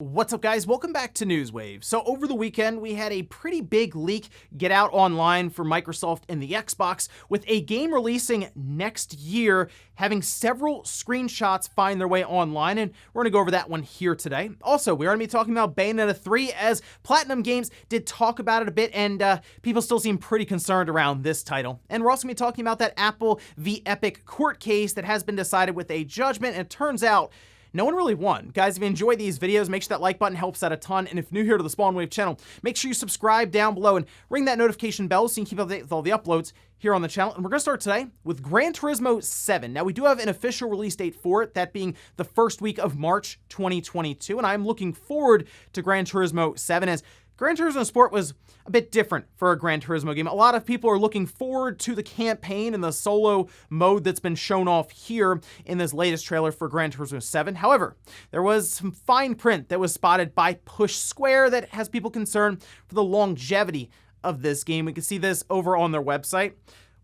What's up, guys? Welcome back to Newswave. So over the weekend, we had a pretty big leak get out online for Microsoft and the Xbox, with a game releasing next year, having several screenshots find their way online, and we're gonna go over that one here today. Also, we're gonna be talking about Bayonetta 3, as Platinum Games did talk about it a bit, and people still seem pretty concerned around this title. And we're also gonna be talking about that Apple v. Epic court case that has been decided with a judgment, and it turns out no one really won. Guys, if you enjoy these videos, make sure that like button helps out a ton. And if you're new here to the Spawn Wave channel, make sure you subscribe down below and ring that notification bell so you can keep up to date with all the uploads here on the channel. And we're going to start today with Gran Turismo 7. Now, we do have an official release date for it, that being the first week of March 2022. And I'm looking forward to Gran Turismo 7, as Gran Turismo Sport was a bit different for a Gran Turismo game. A lot of people are looking forward to the campaign and the solo mode that's been shown off here in this latest trailer for Gran Turismo 7. However, there was some fine print that was spotted by Push Square that has people concerned for the longevity of this game. We can see this over on their website,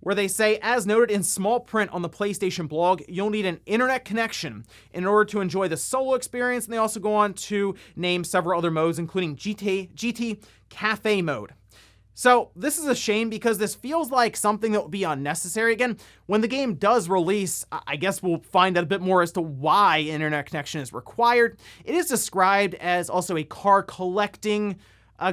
where they say, as noted in small print on the PlayStation blog, you'll need an internet connection in order to enjoy the solo experience. And they also go on to name several other modes, including GT Cafe mode. So this is a shame, because this feels like something that would be unnecessary. Again, when the game does release, I guess we'll find out a bit more as to why internet connection is required. It is described as also a car collecting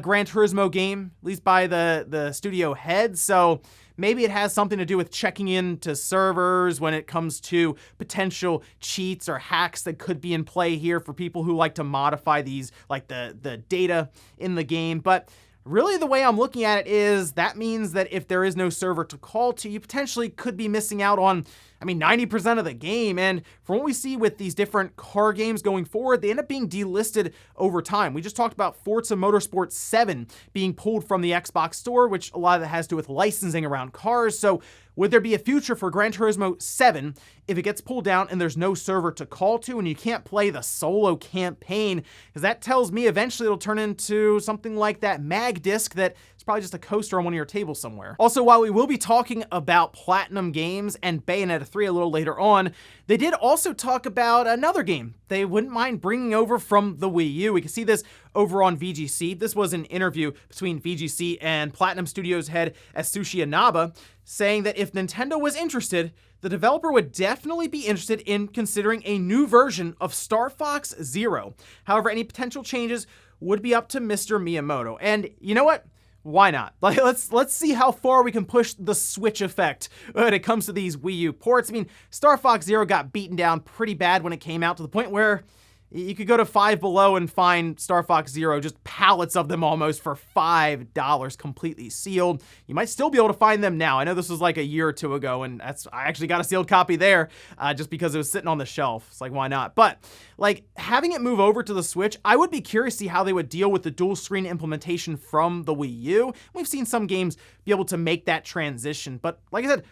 Gran Turismo game, at least by the studio head. So maybe it has something to do with checking into servers when it comes to potential cheats or hacks that could be in play here for people who like to modify these, like the data in the game. But really, the way I'm looking at it is that means that if there is no server to call to, you potentially could be missing out on, 90% of the game. And from what we see with these different car games going forward, they end up being delisted over time. We just talked about Forza Motorsport 7 being pulled from the Xbox store, which a lot of that has to do with licensing around cars. So would there be a future for Gran Turismo 7 if it gets pulled down and there's no server to call to and you can't play the solo campaign? Because that tells me eventually it'll turn into something like that mag disc that is probably just a coaster on one of your tables somewhere. Also, while we will be talking about Platinum Games and Bayonetta 3 a little later on, they did also talk about another game they wouldn't mind bringing over from the Wii U. We can see this over on VGC. This was an interview between VGC and Platinum Studios head Atsushi Inaba, saying that if Nintendo was interested, the developer would definitely be interested in considering a new version of Star Fox Zero. However, any potential changes would be up to Mr. Miyamoto. And you know what? Why not? Let's see how far we can push the Switch effect when it comes to these Wii U ports. Star Fox Zero got beaten down pretty bad when it came out, to the point where you could go to Five Below and find Star Fox Zero, just pallets of them almost, for $5 completely sealed. You might still be able to find them now. I know this was like a year or two ago, and I actually got a sealed copy there just because it was sitting on the shelf. It's like, why not? But having it move over to the Switch, I would be curious to see how they would deal with the dual screen implementation from the Wii U. We've seen some games be able to make that transition, but like I said,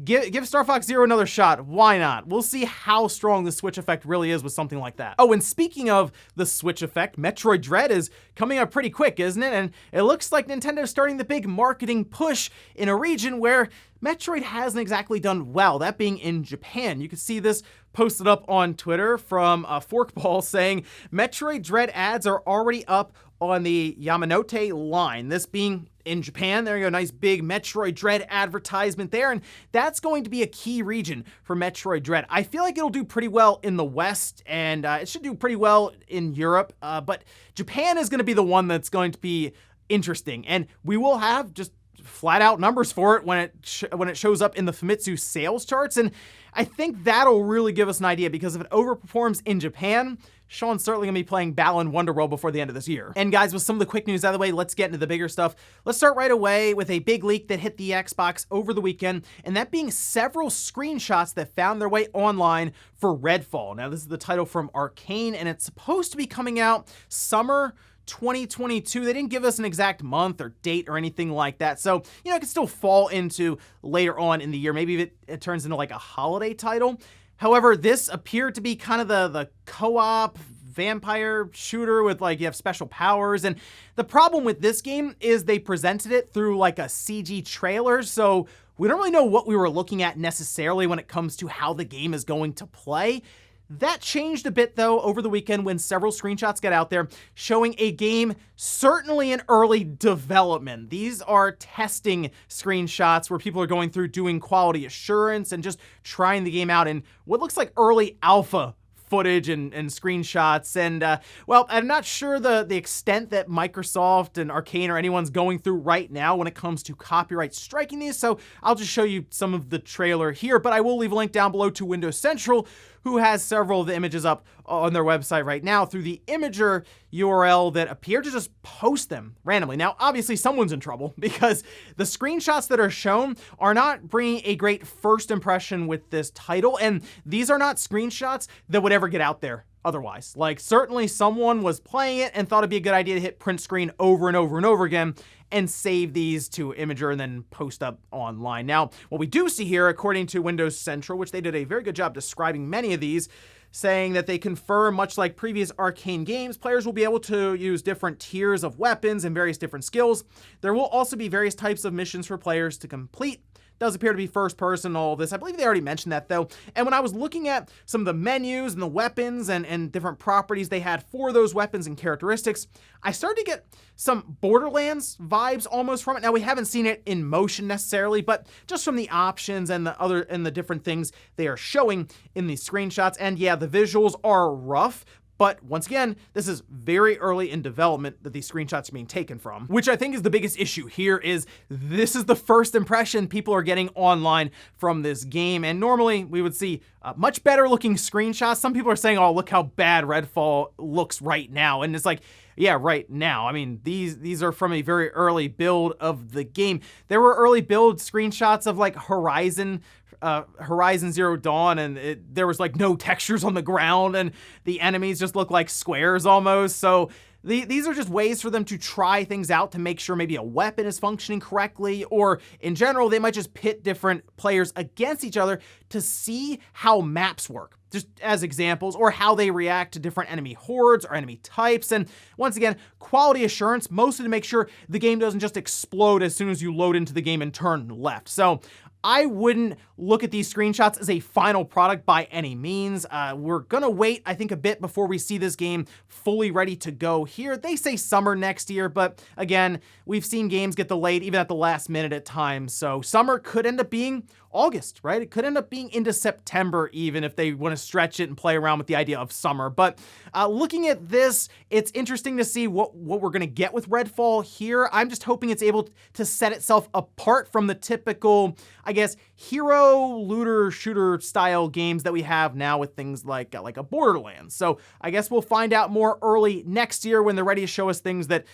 give Star Fox Zero another shot. Why not? We'll see how strong the Switch effect really is with something like that. Oh, and speaking of the Switch effect, Metroid Dread is coming up pretty quick, isn't it? And it looks like Nintendo's starting the big marketing push in a region where Metroid hasn't exactly done well, that being in Japan. You can see this posted up on Twitter from Forkball, saying Metroid Dread ads are already up on the Yamanote line. This being in Japan. There you go, nice big Metroid Dread advertisement there, and that's going to be a key region for Metroid Dread. I feel like it'll do pretty well in the West, and it should do pretty well in Europe, but Japan is going to be the one that's going to be interesting, and we will have just flat out numbers for it when it shows up in the Famitsu sales charts, and I think that'll really give us an idea, because if it overperforms in Japan, Sean's certainly going to be playing Balan Wonderworld before the end of this year. And guys, with some of the quick news out of the way, let's get into the bigger stuff. Let's start right away with a big leak that hit the Xbox over the weekend, and that being several screenshots that found their way online for Redfall. Now, this is the title from Arcane, and it's supposed to be coming out summer 2022. They didn't give us an exact month or date or anything like that. So, it could still fall into later on in the year. Maybe it turns into like a holiday title. However, this appeared to be kind of the co-op vampire shooter with you have special powers. And the problem with this game is they presented it through like a CG trailer. So we don't really know what we were looking at necessarily when it comes to how the game is going to play. That changed a bit though over the weekend when several screenshots got out there showing a game certainly in early development. These are testing screenshots where people are going through doing quality assurance and just trying the game out in what looks like early alpha footage and screenshots. And well, I'm not sure the extent that Microsoft and Arcane or anyone's going through right now when it comes to copyright striking these, so I'll just show you some of the trailer here, but I will leave a link down below to Windows Central, who has several of the images up on their website right now through the Imager URL that appear to just post them randomly. Now, obviously, someone's in trouble because the screenshots that are shown are not bringing a great first impression with this title, and these are not screenshots that would ever get out there otherwise. Like, certainly someone was playing it and thought it'd be a good idea to hit print screen over and over and over again and save these to Imager and then post up online. Now, what we do see here, according to Windows Central, which they did a very good job describing many of these, saying that they confirm, much like previous Arcane games, players will be able to use different tiers of weapons and various different skills. There will also be various types of missions for players to complete. Does appear to be first person, all of this. I believe they already mentioned that though. And when I was looking at some of the menus and the weapons and different properties they had for those weapons and characteristics, I started to get some Borderlands vibes almost from it. Now, we haven't seen it in motion necessarily, but just from the options and the different things they are showing in these screenshots. And yeah, the visuals are rough, but once again, this is very early in development that these screenshots are being taken from, which I think is the biggest issue here. Is this is the first impression people are getting online from this game. And normally we would see much better looking screenshots. Some people are saying, oh, look how bad Redfall looks right now. And it's like, yeah, right now. I mean, these are from a very early build of the game. There were early build screenshots of like Horizon Zero Dawn, and there was like no textures on the ground, and the enemies just look like squares almost. So these are just ways for them to try things out to make sure maybe a weapon is functioning correctly, or in general, they might just pit different players against each other to see how maps work, just as examples, or how they react to different enemy hordes or enemy types. And once again, quality assurance, mostly to make sure the game doesn't just explode as soon as you load into the game and turn left. So I wouldn't look at these screenshots as a final product by any means. We're gonna wait, I think, a bit before we see this game fully ready to go here. They say summer next year, but again, we've seen games get delayed even at the last minute at times. So summer could end up being August, right? It could end up being into September even if they want to stretch it and play around with the idea of summer. But looking at this, it's interesting to see what we're going to get with Redfall here. I'm just hoping it's able to set itself apart from the typical, I guess, hero, looter, shooter style games that we have now with things like a Borderlands. So I guess we'll find out more early next year when they're ready to show us things that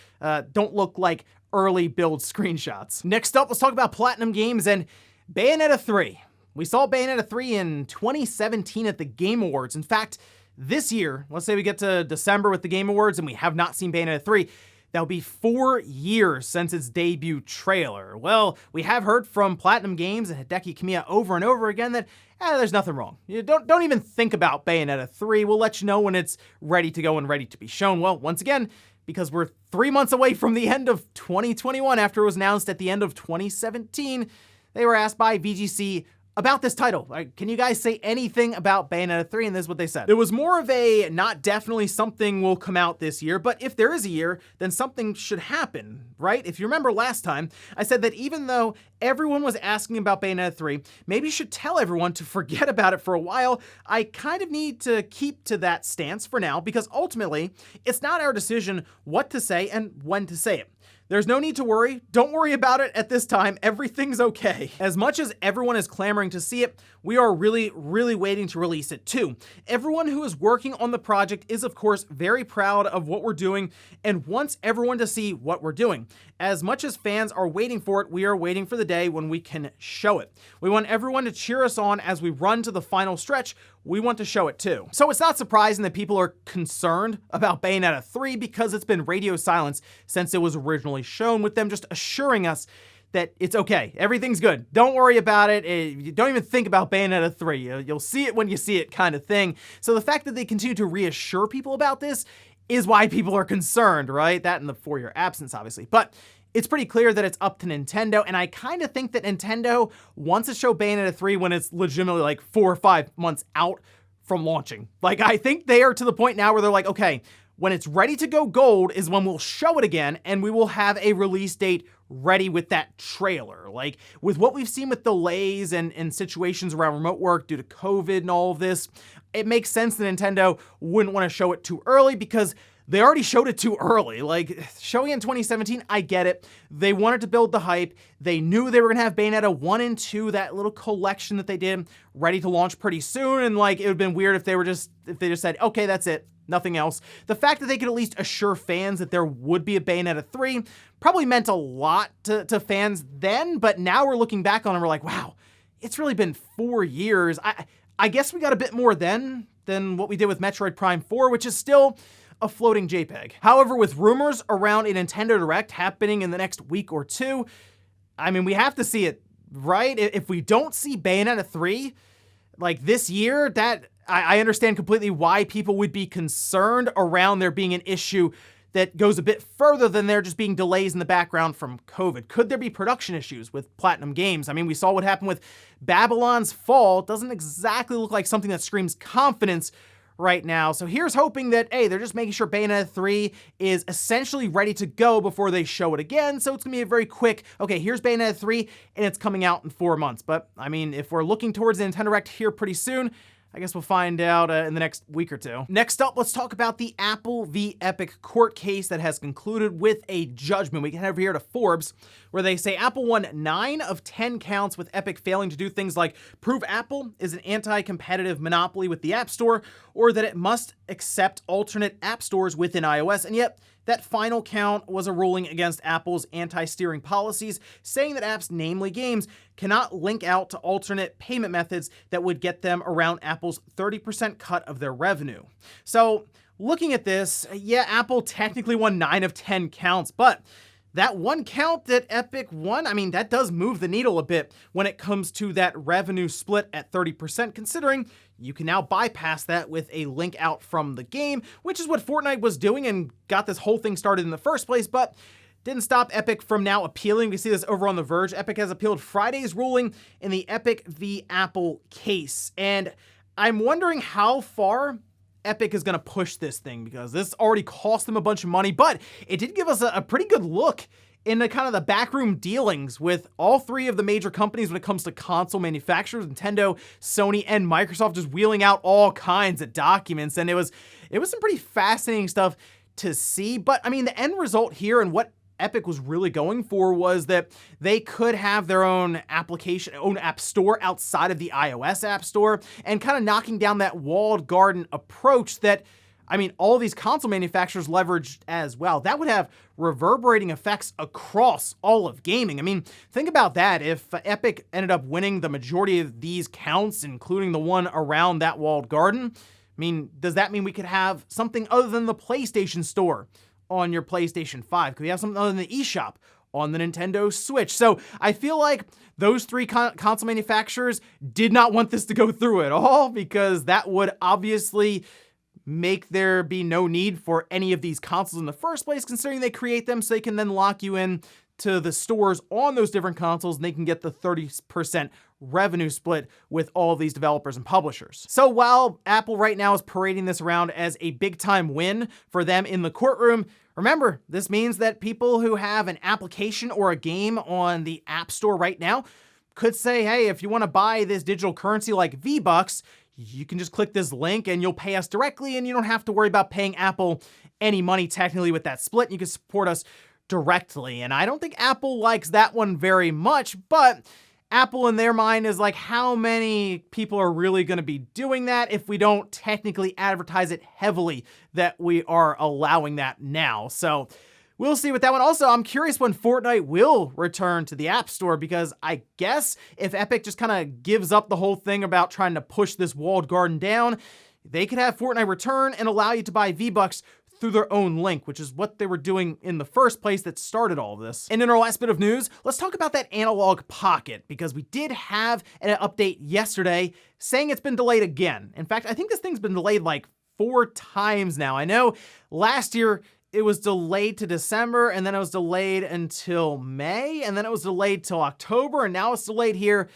don't look like early build screenshots. Next up, let's talk about Platinum Games and Bayonetta 3. We saw Bayonetta 3 in 2017 at the Game Awards. In fact, this year, let's say we get to December with the Game Awards and we have not seen Bayonetta 3, that'll be 4 years since its debut trailer. Well, we have heard from Platinum Games and Hideki Kamiya over and over again that there's nothing wrong. You don't even think about Bayonetta 3. We'll let you know when it's ready to go and ready to be shown. Well, once again, because we're 3 months away from the end of 2021 after it was announced at the end of 2017, they were asked by VGC about this title. Like, can you guys say anything about Bayonetta 3? And this is what they said. It was more of a not definitely something will come out this year, but if there is a year, then something should happen, right? If you remember last time, I said that even though everyone was asking about Bayonetta 3, maybe you should tell everyone to forget about it for a while. I kind of need to keep to that stance for now because ultimately, it's not our decision what to say and when to say it. There's no need to worry. Don't worry about it at this time. Everything's okay. As much as everyone is clamoring to see it, we are really, really waiting to release it too. Everyone who is working on the project is, of course, very proud of what we're doing and wants everyone to see what we're doing. As much as fans are waiting for it, we are waiting for the day when we can show it. We want everyone to cheer us on as we run to the final stretch. We want to show it too. So it's not surprising that people are concerned about Bayonetta 3 because it's been radio silence since it was originally shown, with them just assuring us that it's okay. Everything's good. Don't worry about it. Don't even think about Bayonetta 3. You'll see it when you see it kind of thing. So the fact that they continue to reassure people about this is why people are concerned, right? That and the 4-year absence, obviously. But it's pretty clear that it's up to Nintendo, and I kind of think that Nintendo wants to show Bayonetta 3 when it's legitimately like 4 or 5 months out from launching. Like, I think they are to the point now where they're like, okay, when it's ready to go gold is when we'll show it again, and we will have a release date ready with that trailer. Like, with what we've seen with delays and situations around remote work due to COVID and all of this, it makes sense that Nintendo wouldn't want to show it too early because they already showed it too early. Like, showing it in 2017, I get it. They wanted to build the hype. They knew they were gonna have Bayonetta 1 and 2, that little collection that they did, ready to launch pretty soon, and like, it would've been weird if they just said, okay, that's it. Nothing else. The fact that they could at least assure fans that there would be a Bayonetta 3 probably meant a lot to fans then, but now we're looking back on it and we're like, wow, it's really been 4 years. I guess we got a bit more then than what we did with Metroid Prime 4, which is still a floating JPEG. However, with rumors around a Nintendo Direct happening in the next week or two, I mean, we have to see it, right? If we don't see Bayonetta 3, like this year, that I understand completely why people would be concerned around there being an issue that goes a bit further than there just being delays in the background from COVID. Could there be production issues with Platinum Games? I mean, we saw what happened with Babylon's Fall. It doesn't exactly look like something that screams confidence right now. So here's hoping that, hey, they're just making sure Bayonetta 3 is essentially ready to go before they show it again. So it's gonna be a very quick, okay, here's Bayonetta 3 and it's coming out in 4 months. But I mean, if we're looking towards the Nintendo Direct here pretty soon, I guess we'll find out in the next week or two. Next up, let's talk about the Apple v. Epic court case that has concluded with a judgment. We can head over here to Forbes, where they say Apple won 9 of 10 counts, with Epic failing to do things like prove Apple is an anti-competitive monopoly with the App Store, or that it must accept alternate app stores within iOS, and yet that final count was a ruling against Apple's anti-steering policies, saying that apps, namely games, cannot link out to alternate payment methods that would get them around Apple's 30% cut of their revenue. So, looking at this, yeah, Apple technically won 9 of 10 counts, but that one count that Epic won, I mean, that does move the needle a bit when it comes to that revenue split at 30%, considering you can now bypass that with a link out from the game, which is what Fortnite was doing and got this whole thing started in the first place, but didn't stop Epic from now appealing. We see this over on The Verge. Epic has appealed Friday's ruling in the Epic v. Apple case, and I'm wondering how far Epic is going to push this thing, because this already cost them a bunch of money, but it did give us a pretty good look into kind of the backroom dealings with all 3 of the major companies when it comes to console manufacturers, Nintendo, Sony, and Microsoft, just wheeling out all kinds of documents. And it was some pretty fascinating stuff to see. But I mean, the end result here and what Epic was really going for was that they could have their own application, own app store outside of the iOS app store, and kind of knocking down that walled garden approach that, I mean, all these console manufacturers leveraged as well. That would have reverberating effects across all of gaming. I mean, think about that. If Epic ended up winning the majority of these counts, including the one around that walled garden, I mean, does that mean we could have something other than the PlayStation Store on your PlayStation 5? Could we have something other than the eShop on the Nintendo Switch? So I feel like those 3 console manufacturers did not want this to go through at all, because that would obviously make there be no need for any of these consoles in the first place, considering they create them so they can then lock you in to the stores on those different consoles, and they can get the 30% revenue split with all of these developers and publishers. So while Apple right now is parading this around as a big time win for them in the courtroom, remember, this means that people who have an application or a game on the App Store right now could say, hey, if you want to buy this digital currency like V-Bucks, you can just click this link and you'll pay us directly, and you don't have to worry about paying Apple any money technically with that split. You can support us directly. And I don't think Apple likes that one very much, but Apple in their mind is like, how many people are really going to be doing that if we don't technically advertise it heavily that we are allowing that now? So we'll see with that one. Also, I'm curious when Fortnite will return to the App Store, because I guess if Epic just kind of gives up the whole thing about trying to push this walled garden down, they could have Fortnite return and allow you to buy V-Bucks through their own link, which is what they were doing in the first place that started all of this. And in our last bit of news, let's talk about that Analogue Pocket, because we did have an update yesterday saying it's been delayed again. In fact, I think this thing's been delayed like 4 times now. I know last year it was delayed to December, and then it was delayed until May, and then it was delayed till October, and now it's delayed here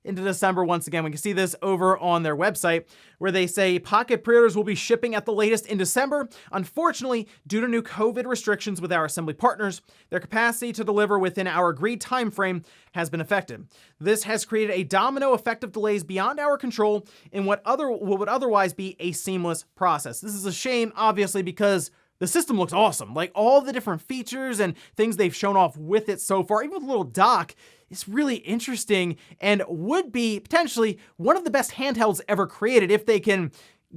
into December once again. We can see this over on their website where they say Pocket pre-orders will be shipping at the latest in December. Unfortunately, due to new COVID restrictions with our assembly partners, their capacity to deliver within our agreed time frame has been affected. This has created a domino effect of delays beyond our control in what would otherwise be a seamless process. This is a shame, obviously, because the system looks awesome. Like, all the different features and things they've shown off with it so far, even with a little dock, is really interesting and would be potentially one of the best handhelds ever created if they can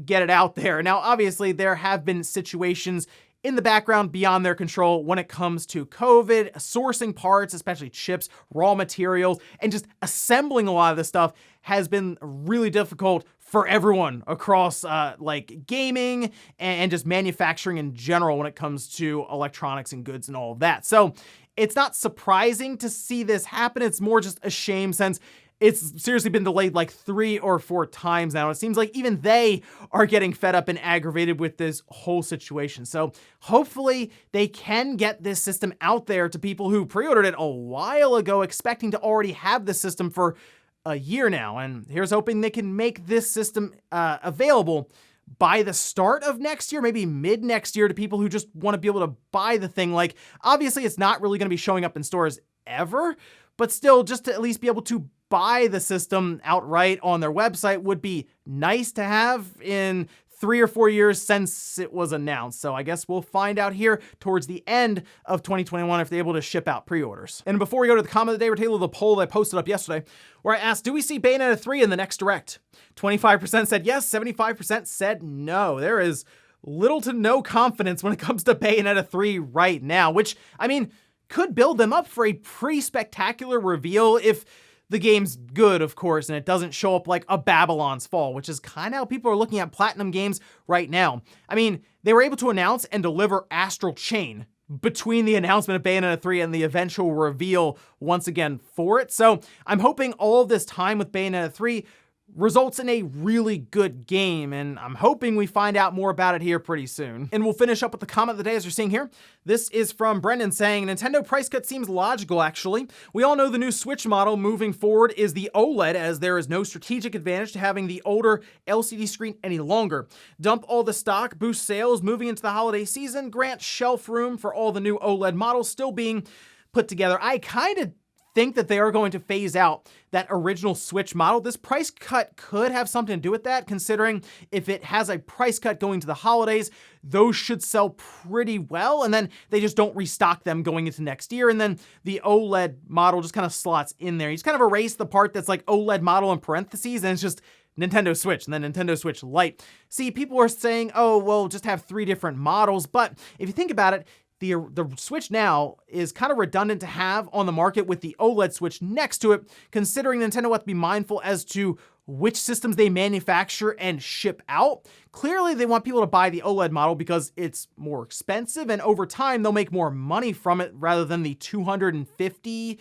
get it out there. Now, obviously, there have been situations in the background beyond their control when it comes to COVID, sourcing parts, especially chips, raw materials, and just assembling a lot of this stuff has been really difficult for everyone across like gaming and just manufacturing in general when it comes to electronics and goods and all of that. So it's not surprising to see this happen. It's more just a shame since it's seriously been delayed like 3 or 4 times now. It seems like even they are getting fed up and aggravated with this whole situation. So hopefully they can get this system out there to people who pre-ordered it a while ago, expecting to already have the system for a year now. And here's hoping they can make this system available by the start of next year, maybe mid next year, to people who just want to be able to buy the thing. Like, obviously it's not really going to be showing up in stores ever, but still, just to at least be able to buy the system outright on their website would be nice to have in 3 or 4 years since it was announced. So I guess we'll find out here towards the end of 2021 if they're able to ship out pre-orders. And before we go to the comment of the day, we're taking a little poll that I posted up yesterday where I asked, do we see Bayonetta 3 in the next Direct? 25% said yes, 75% said no. There is little to no confidence when it comes to Bayonetta 3 right now, which, I mean, could build them up for a pretty spectacular reveal if the game's good, of course, and it doesn't show up like a Babylon's Fall, which is kind of how people are looking at Platinum games right now. I mean, they were able to announce and deliver Astral Chain between the announcement of Bayonetta 3 and the eventual reveal once again for it. So I'm hoping all of this time with Bayonetta 3 results in a really good game, and I'm hoping we find out more about it here pretty soon. And we'll finish up with the comment of the day as you're seeing here. This is from Brendan saying, Nintendo price cut seems logical actually. We all know the new Switch model moving forward is the OLED, as there is no strategic advantage to having the older LCD screen any longer. Dump all the stock, boost sales moving into the holiday season, grant shelf room for all the new OLED models still being put together. I kind of think that they are going to phase out that original Switch model. This price cut could have something to do with that, considering if it has a price cut going to the holidays, those should sell pretty well, and then they just don't restock them going into next year, and then the OLED model just kind of slots in there. You just kind of erase the part that's like OLED model in parentheses, and it's just Nintendo Switch and then Nintendo Switch Lite. See, people are saying, oh, well, just have 3 different models, but if you think about it, the Switch now is kind of redundant to have on the market with the OLED Switch next to it, considering Nintendo will have to be mindful as to which systems they manufacture and ship out. Clearly, they want people to buy the OLED model because it's more expensive, and over time, they'll make more money from it rather than the $250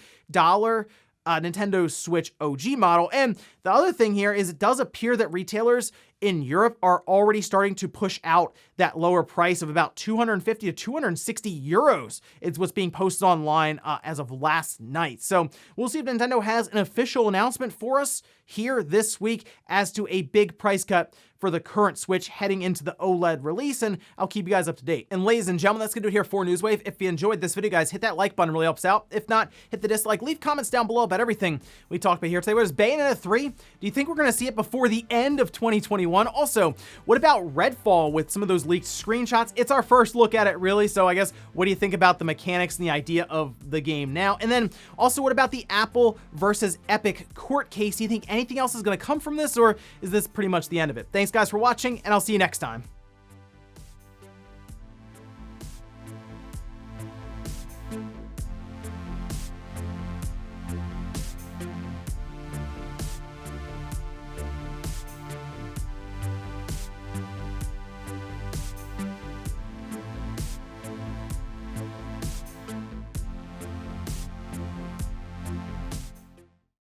Nintendo Switch OG model. And the other thing here is it does appear that retailers in Europe are already starting to push out that lower price of about 250 to 260 euros. It's what's being posted online as of last night. So we'll see if Nintendo has an official announcement for us here this week as to a big price cut for the current Switch heading into the OLED release, and I'll keep you guys up to date. And ladies and gentlemen, that's gonna do it here for Newswave. If you enjoyed this video, guys, hit that like button, really helps out. If not, hit the dislike, leave comments down below about everything we talked about here today. What is Bayonetta 3? Do you think we're gonna see it before the end of 2021? Also, what about Redfall with some of those leaked screenshots? It's our first look at it, really, so I guess what do you think about the mechanics and the idea of the game now? And then also, what about the Apple versus Epic court case? Do you think anything else is gonna come from this, or is this pretty much the end of it? Thanks guys for watching, and I'll see you next time.